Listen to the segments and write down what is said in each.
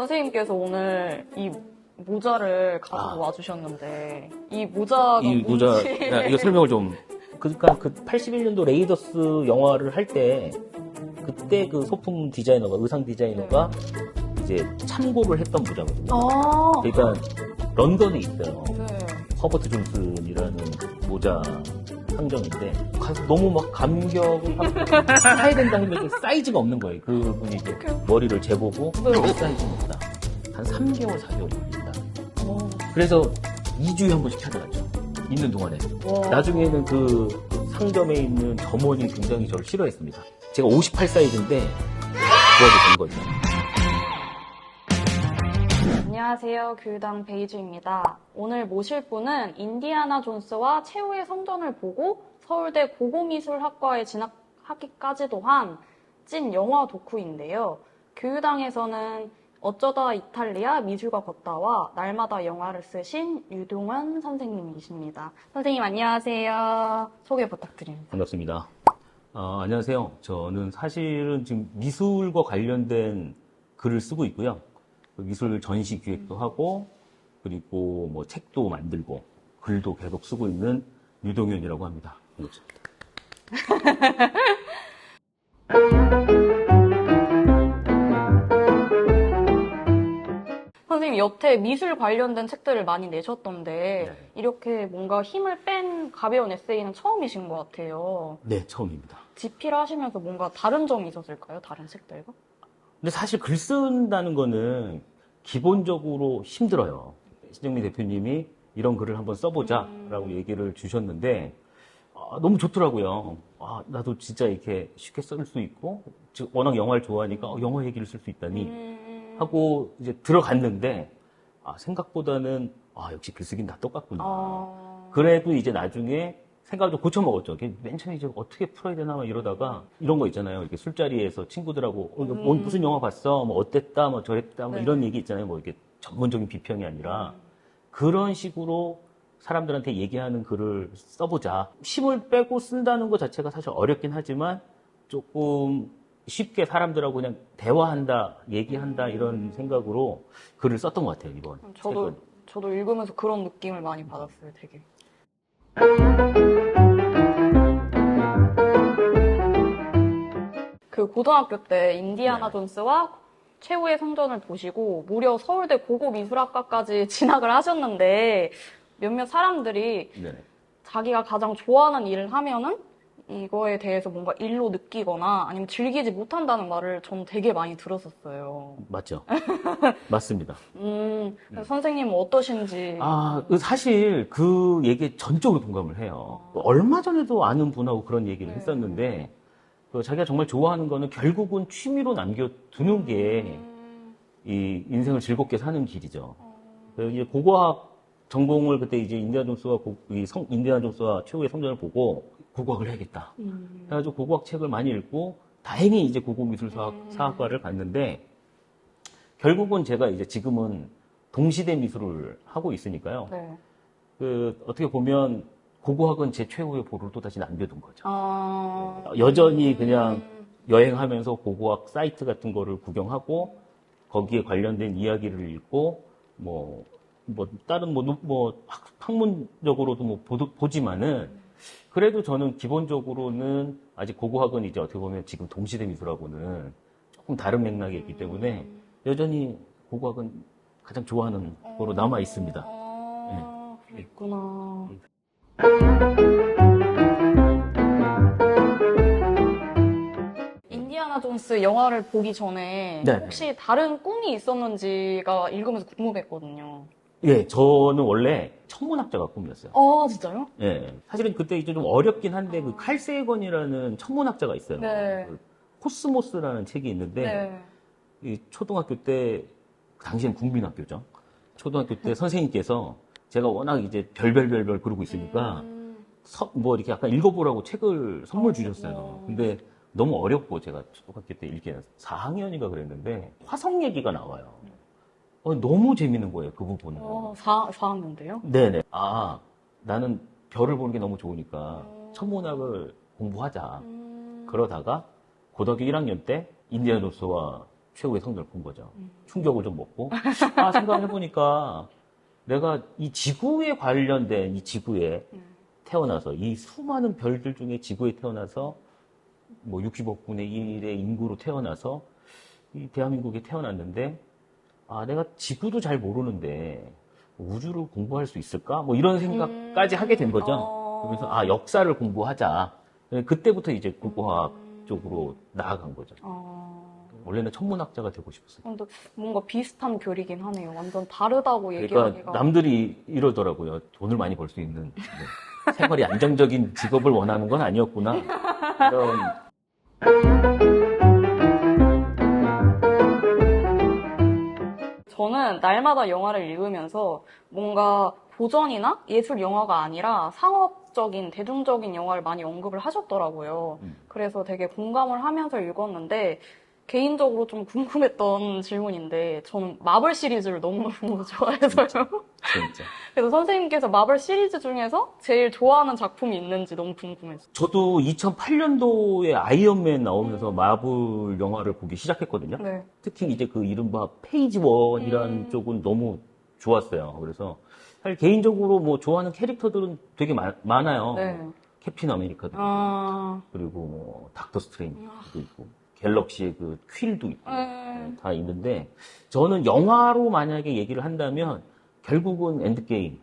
선생님께서 오늘 이 모자를 가지고 와주셨는데 이 모자가 이 모자, 뭔지 이거 설명을 좀. 그러니까 그 81년도 레이더스 영화를 할 때 그때 그 소품 디자이너가 의상 디자이너가 이제 참고를 했던 모자거든요. 아, 그러니까 런던에 있어요. 네. 허버트 존슨이라는 모자 상점인데 가서 너무 막 감격을 하고 사야 된다 했는데 사이즈가 없는 거예요. 그분이 이제 머리를 재보고 네. 사이즈는 없다. 한 3개월, 4개월 걸린다. 어, 그래서 2주에 한 번씩 찾아갔죠. 있는 동안에. 와. 나중에는 그 상점에 있는 점원이 굉장히 저를 싫어했습니다. 제가 58 사이즈인데 구하게 된 거죠. 안녕하세요. 교유당 베이주입니다. 오늘 모실 분은 인디아나 존스와 최후의 성전을 보고 서울대 고고미술학과에 진학하기까지도 한 찐 영화 덕후인데요. 교유당에서는 어쩌다 이탈리아 미술과 걷다와 날마다 영화를 쓰신 유동환 선생님이십니다. 선생님 안녕하세요. 소개 부탁드립니다. 반갑습니다. 안녕하세요. 저는 사실은 지금 미술과 관련된 글을 쓰고 있고요. 미술 전시 기획도 하고, 그리고 뭐 책도 만들고, 글도 계속 쓰고 있는 유동현이라고 합니다. 반갑습니다. 선생님 여태 미술 관련된 책들을 많이 내셨던데 네. 이렇게 뭔가 힘을 뺀 가벼운 에세이는 처음이신 것 같아요. 네, 처음입니다. 집필 하시면서 뭔가 다른 점이 있었을까요? 다른 책들과? 근데 사실 글 쓴다는 거는 기본적으로 힘들어요. 신정민 대표님이 이런 글을 한번 써보자라고 얘기를 주셨는데 너무 좋더라고요. 나도 진짜 이렇게 쉽게 쓸 수 있고 즉 워낙 영화를 좋아하니까 영화 얘기를 쓸 수 있다니 하고 이제 들어갔는데 생각보다는 역시 글쓰기는 다 똑같구나. 그래도 이제 나중에 생각을 좀 고쳐먹었죠. 맨 처음에 이제 어떻게 풀어야 되나 막 이러다가 이런 거 있잖아요. 이렇게 술자리에서 친구들하고 무슨 영화 봤어? 뭐 어땠다? 뭐 저랬다? 뭐 네. 이런 얘기 있잖아요. 뭐 이렇게 전문적인 비평이 아니라 그런 식으로 사람들한테 얘기하는 글을 써보자. 힘을 빼고 쓴다는 것 자체가 사실 어렵긴 하지만 조금 쉽게 사람들하고 그냥 대화한다, 얘기한다 이런 생각으로 글을 썼던 것 같아요. 이번 책은. 저도 읽으면서 그런 느낌을 많이 받았어요. 되게. 그 고등학교 때 인디아나 네. 존스와 최후의 성전을 보시고 무려 서울대 고고미술학과까지 진학을 하셨는데 몇몇 사람들이 네. 자기가 가장 좋아하는 일을 하면은 이거에 대해서 뭔가 일로 느끼거나 아니면 즐기지 못한다는 말을 저는 되게 많이 들었었어요. 맞죠? 맞습니다. 그래서 선생님은 어떠신지. 사실 그 얘기에 전적으로 동감을 해요. 얼마 전에도 아는 분하고 그런 얘기를 했었는데, 자기가 정말 좋아하는 거는 결국은 취미로 남겨두는 게 이 인생을 즐겁게 사는 길이죠. 이제 고고학 전공을 그때 이제 인디아나 존스와 최후의 성전을 보고 고고학을 해야겠다. 그래가지고 고고학 책을 많이 읽고 다행히 이제 고고미술사학과를 갔는데 결국은 제가 이제 지금은 동시대 미술을 하고 있으니까요. 네. 어떻게 보면 고고학은 제 최후의 보루를 또 다시 남겨둔 거죠. 여전히 그냥 여행하면서 고고학 사이트 같은 거를 구경하고 거기에 관련된 이야기를 읽고 다른 학문적으로도 보지만은 그래도 저는 기본적으로는 아직 고고학은 이제 어떻게 보면 지금 동시대 미술하고는 조금 다른 맥락이 있기 때문에 여전히 고고학은 가장 좋아하는 거로 남아 있습니다. 그렇구나. 인디아나 존스 영화를 보기 전에 네. 혹시 다른 꿈이 있었는지가 읽으면서 궁금했거든요. 예, 저는 원래 천문학자가 꿈이었어요. 진짜요? 예. 사실은 그때 이제 좀 어렵긴 한데 그 칼 세이건이라는 천문학자가 있어요. 네. 코스모스라는 책이 있는데 이 초등학교 때 당시엔 국민학교죠. 초등학교 때 선생님께서 제가 워낙 이제 별별별별 그러고 있으니까 이렇게 약간 읽어보라고 책을 선물 주셨어요. 근데 너무 어렵고 제가 초등학교 때 읽기에는 4학년인가 그랬는데 화성 얘기가 나와요. 너무 재밌는 거예요, 그 부분은. 4학년 때요? 네네. 나는 별을 보는 게 너무 좋으니까 천문학을 공부하자. 그러다가 고등학교 1학년 때 인디아나 존스와 최후의 성전을 본 거죠. 충격을 좀 먹고 생각을 해보니까 내가 이 지구에 관련된 이 지구에 태어나서 이 수많은 별들 중에 지구에 태어나서 뭐 60억 분의 1의 인구로 태어나서 이 대한민국에 태어났는데 내가 지구도 잘 모르는데 우주를 공부할 수 있을까? 뭐 이런 생각까지 하게 된 거죠. 그래서 역사를 공부하자. 그때부터 이제 국어학 쪽으로 나아간 거죠. 원래는 천문학자가 되고 싶었어요. 근데 뭔가 비슷한 교리긴 하네요. 완전 다르다고 그러니까 얘기하기가. 남들이 이러더라고요. 돈을 많이 벌 수 있는 생활이 안정적인 직업을 원하는 건 아니었구나. 이런. 저는 날마다 영화를 읽으면서 뭔가 고전이나 예술 영화가 아니라 상업적인, 대중적인 영화를 많이 언급을 하셨더라고요. 그래서 되게 공감을 하면서 읽었는데, 개인적으로 좀 궁금했던 질문인데, 저는 마블 시리즈를 너무너무 좋아해서요. 진짜. 그래서 선생님께서 마블 시리즈 중에서 제일 좋아하는 작품이 있는지 너무 궁금했어요. 저도 2008년도에 아이언맨 나오면서 마블 영화를 보기 시작했거든요. 네. 특히 이제 그 이른바 페이지 원이라는 쪽은 너무 좋았어요. 그래서 사실 개인적으로 뭐 좋아하는 캐릭터들은 되게 많아요. 네. 캡틴 아메리카도 있고, 그리고 뭐 닥터 스트레인지도 있고, 갤럭시의 그 퀼도 있고, 다 있는데, 저는 영화로 만약에 얘기를 한다면 결국은 엔드게임.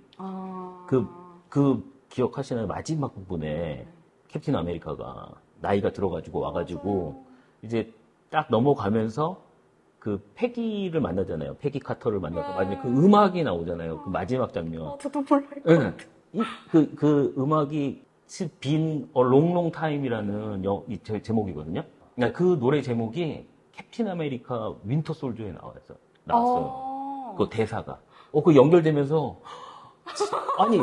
그 기억하시나요? 마지막 부분에 캡틴 아메리카가 나이가 들어가지고 와가지고 이제 딱 넘어가면서 그 패기를 만나잖아요. 패기 카터를 만나서 마지막에 그 음악이 나오잖아요. 그 마지막 장면. 저도 몰라요. 네. 그 음악이 It's been a long, long time이라는 제목이거든요. 그러니까 그 노래 제목이 캡틴 아메리카 윈터 솔저에 나왔어요. 그 대사가. 그 연결되면서 아니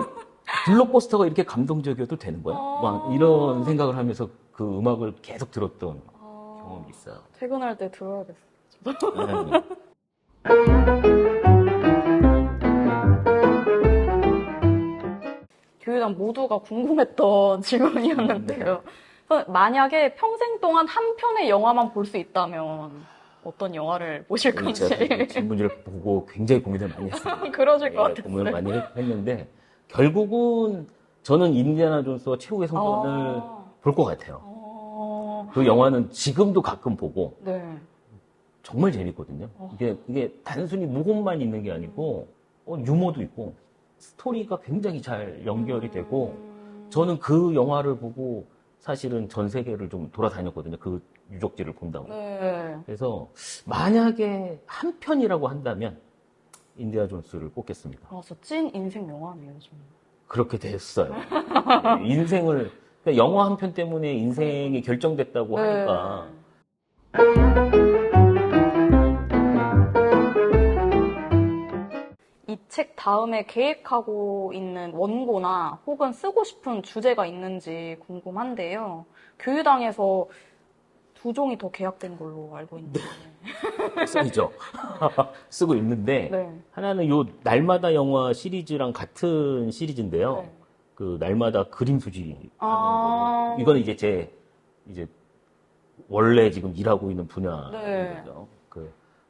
블록버스터가 이렇게 감동적이어도 되는 거야? 막 이런 생각을 하면서 그 음악을 계속 들었던 경험이 있어요. 퇴근할 때 들어야겠어요. 네. 교회당 모두가 궁금했던 질문이었는데요. 만약에 평생 동안 한 편의 영화만 볼 수 있다면 어떤 영화를 보실 건지. 제가 이 질문을 보고 굉장히 고민을 많이 했어요. 그러실 것 같았어요. 고민을 많이 했는데 결국은 저는 인디아나 존스와 최후의 성전을 볼 것 같아요. 그 영화는 지금도 가끔 보고 네. 정말 재밌거든요. 이게 단순히 무공만 있는 게 아니고 유머도 있고 스토리가 굉장히 잘 연결이 되고 저는 그 영화를 보고 사실은 전 세계를 좀 돌아다녔거든요. 그 유적지를 본다고. 네. 그래서 만약에 한 편이라고 한다면 인디아나 존스를 꼽겠습니다. 저 찐 인생 영화네요, 정말. 그렇게 됐어요. 인생을 그러니까 영화 한 편 때문에 인생이 결정됐다고 하니까 이 책 다음에 계획하고 있는 원고나 혹은 쓰고 싶은 주제가 있는지 궁금한데요. 교유당에서 2종이 더 계약된 걸로 알고 있는데. 쓰이죠. 쓰고 있는데 네. 하나는 요 날마다 영화 시리즈랑 같은 시리즈인데요. 네. 그 날마다 그림 수집 하는 거. 이거는 이제 이제 원래 지금 일하고 있는 분야인 네. 거죠.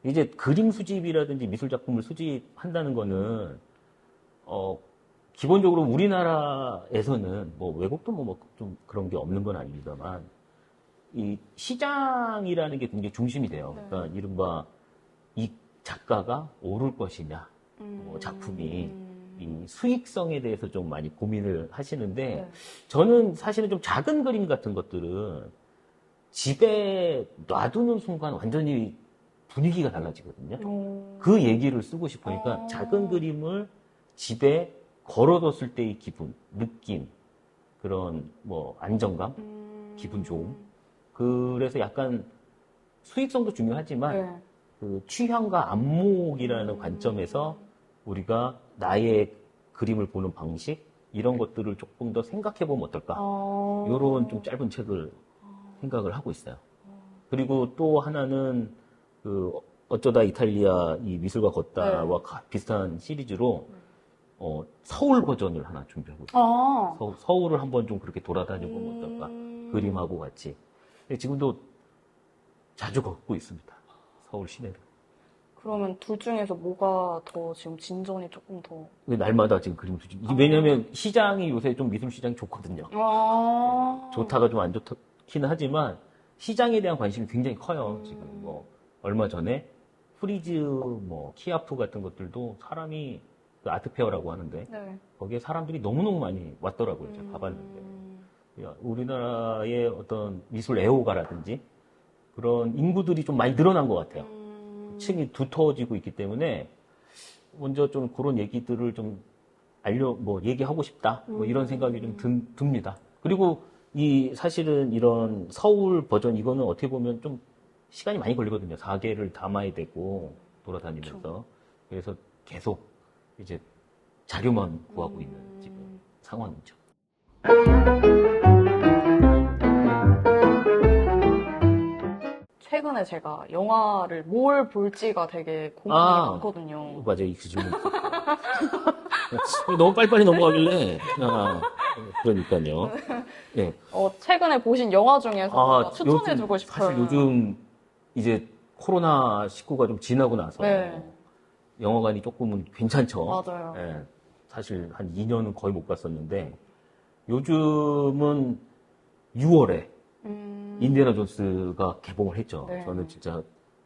이제 그림 수집이라든지 미술 작품을 수집한다는 거는 기본적으로 우리나라에서는 뭐 외국도 뭐 좀 그런 게 없는 건 아닙니다만 이 시장이라는 게 굉장히 중심이 돼요. 그러니까 이른바 이 작가가 오를 것이냐, 작품이 이 수익성에 대해서 좀 많이 고민을 하시는데 저는 사실은 좀 작은 그림 같은 것들은 집에 놔두는 순간 완전히 분위기가 달라지거든요. 그 얘기를 쓰고 싶으니까 작은 그림을 집에 걸어뒀을 때의 기분, 느낌, 그런 뭐 안정감, 기분 좋음. 그래서 약간 수익성도 중요하지만 그 취향과 안목이라는 관점에서 우리가 나의 그림을 보는 방식 이런 것들을 조금 더 생각해 보면 어떨까? 이런 좀 짧은 책을 생각을 하고 있어요. 그리고 또 하나는 그 어쩌다 이탈리아 이 미술과 걷다와 비슷한 시리즈로 서울 버전을 하나 준비하고 있어요. 서울을 한번 좀 그렇게 돌아다녀 보면 어떨까? 그림하고 같이. 지금도 자주 걷고 있습니다. 서울 시내를. 그러면 둘 중에서 뭐가 더 지금 진전이 조금 더. 날마다 지금 그림 수준. 왜냐면 시장이 요새 좀 미술 시장이 좋거든요. 좋다가 좀 안 좋기는 하지만 시장에 대한 관심이 굉장히 커요. 지금 뭐 얼마 전에 프리즈 뭐 키아프 같은 것들도 사람이 그 아트페어라고 하는데 네. 거기에 사람들이 너무너무 많이 왔더라고요. 제가 가봤는데. 우리나라의 어떤 미술 애호가라든지 그런 인구들이 좀 많이 늘어난 것 같아요. 층이 두터워지고 있기 때문에 먼저 좀 그런 얘기들을 좀 얘기하고 싶다. 뭐 이런 생각이 좀 듭니다. 그리고 사실은 이런 서울 버전 이거는 어떻게 보면 좀 시간이 많이 걸리거든요. 4개를 담아야 되고 돌아다니면서. 그렇죠. 그래서 계속 이제 자료만 구하고 있는 지금 상황이죠. 최근에 제가 영화를 뭘 볼지가 되게 고민이 많거든요. 맞아요. 그 질문. 너무 빨리빨리 넘어가길래. 그러니까요. 네. 최근에 보신 영화 중에서 추천해주고 싶어요. 사실 요즘 이제 코로나19가 좀 지나고 나서 네. 영화관이 조금은 괜찮죠. 맞아요. 네. 사실 한 2년은 거의 못 갔었는데 요즘은 6월에 인디애나 존스가 개봉을 했죠. 네. 저는 진짜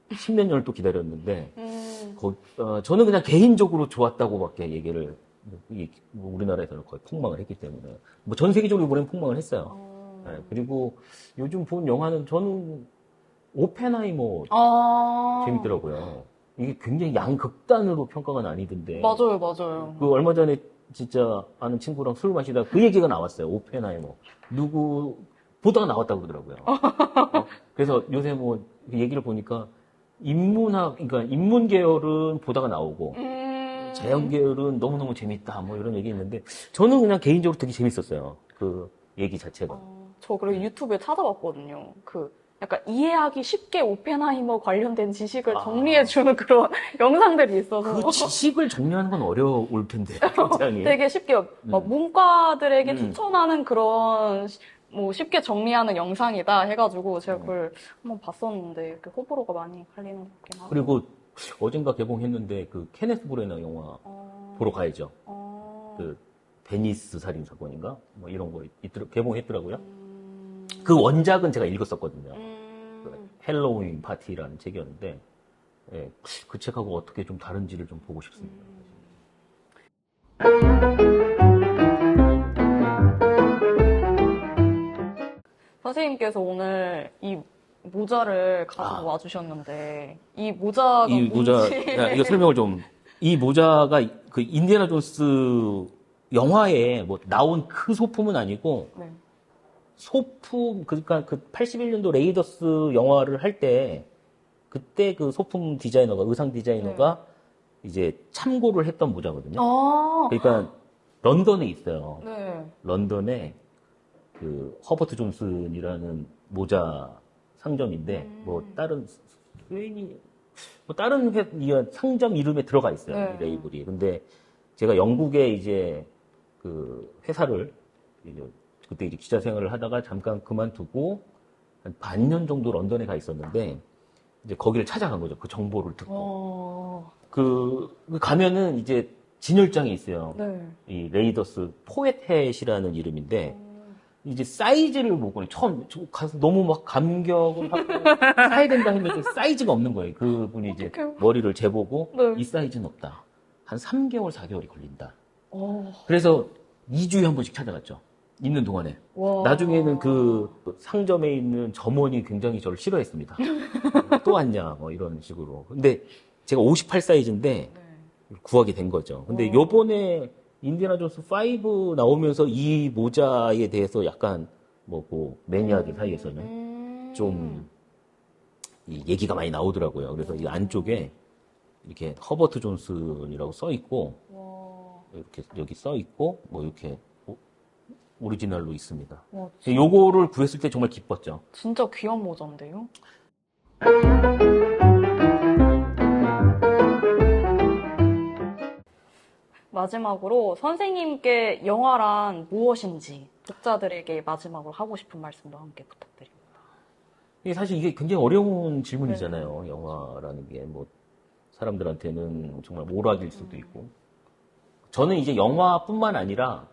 10몇 년을 또 기다렸는데 저는 그냥 개인적으로 좋았다고밖에 얘기를 우리나라에서는 거의 폭망을 했기 때문에 뭐 전 세계적으로 이번엔 폭망을 했어요. 네, 그리고 요즘 본 영화는 저는 오펜하이머 재밌더라고요. 이게 굉장히 양극단으로 평가가 나뉘던데. 맞아요. 그 얼마 전에 진짜 아는 친구랑 술 마시다 그 얘기가 나왔어요. 오펜하이머. 누구 보다가 나왔다고 그러더라고요. 그래서 요새 뭐 얘기를 보니까 그러니까 인문 계열은 보다가 나오고 자연 계열은 너무너무 재밌다 뭐 이런 얘기 있는데 저는 그냥 개인적으로 되게 재밌었어요. 그 얘기 자체가. 저 그리고 유튜브에 찾아봤거든요. 약간 이해하기 쉽게 오펜하이머 관련된 지식을 정리해주는 그런 영상들이 있어서. 그 지식을 정리하는 건 어려울 텐데, 굉장히. 되게 쉽게, 문과들에게 추천하는 그런, 쉽게 정리하는 영상이다 해가지고 제가 그걸 한번 봤었는데, 호불호가 많이 갈리는 것 같긴 하고. 그리고 어젠가 개봉했는데, 그 케네스 브레너 영화 보러 가야죠. 그 베니스 살인 사건인가? 뭐 이런 거 개봉했더라고요. 그 원작은 제가 읽었었거든요. 헬로윈 파티라는 책이었는데, 예, 그 책하고 어떻게 좀 다른지를 좀 보고 싶습니다. 선생님께서 오늘 이 모자를 가지고 와주셨는데, 이 모자가 이거 설명을 좀. 이 모자가 그 인디애나 존스 영화에 뭐 나온 그 소품은 아니고, 네. 소품, 그러니까 그 81년도 레이더스 영화를 할 때, 그때 그 소품 디자이너가, 의상 디자이너가 이제 참고를 했던 모자거든요. 그러니까 런던에 있어요. 네. 런던에 그 허버트 존슨이라는 모자 상점인데, 뭐 다른 상점 이름에 들어가 있어요. 네. 이 레이블이. 근데 제가 영국에 이제 그 회사를 그때 이제 기자 생활을 하다가 잠깐 그만두고 한 반년 정도 런던에 가 있었는데 이제 거기를 찾아간 거죠. 그 정보를 듣고. 가면은 이제 진열장이 있어요. 네. 이 레이더스 포에텟이라는 이름인데 이제 사이즈를 보고 처음 가서 너무 막 감격을 하고 사야 된다 했는데 사이즈가 없는 거예요. 그분이 이제 머리를 재보고 이 사이즈는 없다. 한 3개월, 4개월이 걸린다. 그래서 2주에 한 번씩 찾아갔죠. 있는 동안에. 나중에는 그 상점에 있는 점원이 굉장히 저를 싫어했습니다. 또 왔냐, 뭐 이런 식으로. 근데 제가 58 사이즈인데 구하게 된 거죠. 근데 요번에 인디애나 존스 5 나오면서 이 모자에 대해서 약간 매니아들 사이에서는 좀 이 얘기가 많이 나오더라고요. 그래서 이 안쪽에 이렇게 허버트 존슨이라고 써 있고 이렇게 여기 써 있고 뭐 이렇게 오리지널로 있습니다. 요거를 구했을 때 정말 기뻤죠. 진짜 귀한 모자인데요? 마지막으로 선생님께 영화란 무엇인지 독자들에게 마지막으로 하고 싶은 말씀도 함께 부탁드립니다. 사실 이게 굉장히 어려운 질문이잖아요. 영화라는 게 뭐 사람들한테는 정말 오락일 수도 있고. 저는 이제 영화뿐만 아니라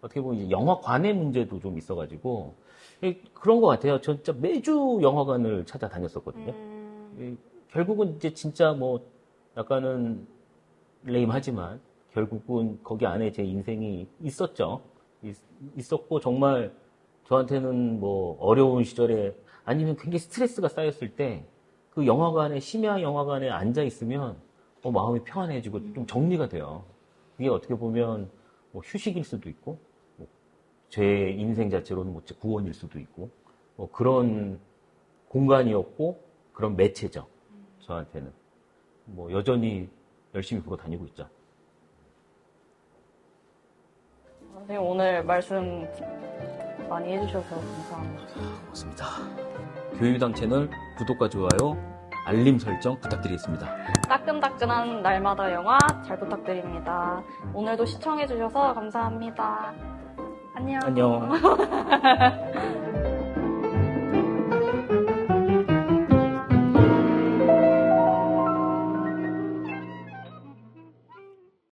어떻게 보면 이제 영화관의 문제도 좀 있어가지고 그런 것 같아요. 저 진짜 매주 영화관을 찾아다녔었거든요. 결국은 이제 진짜 뭐 약간은 레임하지만 결국은 거기 안에 제 인생이 있었죠. 있었고 정말 저한테는 뭐 어려운 시절에 아니면 굉장히 스트레스가 쌓였을 때 그 영화관에 심야 영화관에 앉아 있으면 마음이 평안해지고 좀 정리가 돼요. 이게 어떻게 보면 뭐 휴식일 수도 있고 뭐 제 인생 자체로는 뭐 구원일 수도 있고 뭐 그런 공간이었고 그런 매체죠. 저한테는 뭐 여전히 열심히 보러 다니고 있죠. 선생님 오늘 말씀 많이 해주셔서 감사합니다. 고맙습니다. 교육당 채널 구독과 좋아요, 알림 설정 부탁드리겠습니다. 따끈따끈한 날마다 영화 잘 부탁드립니다. 오늘도 시청해주셔서 감사합니다. 안녕. 안녕.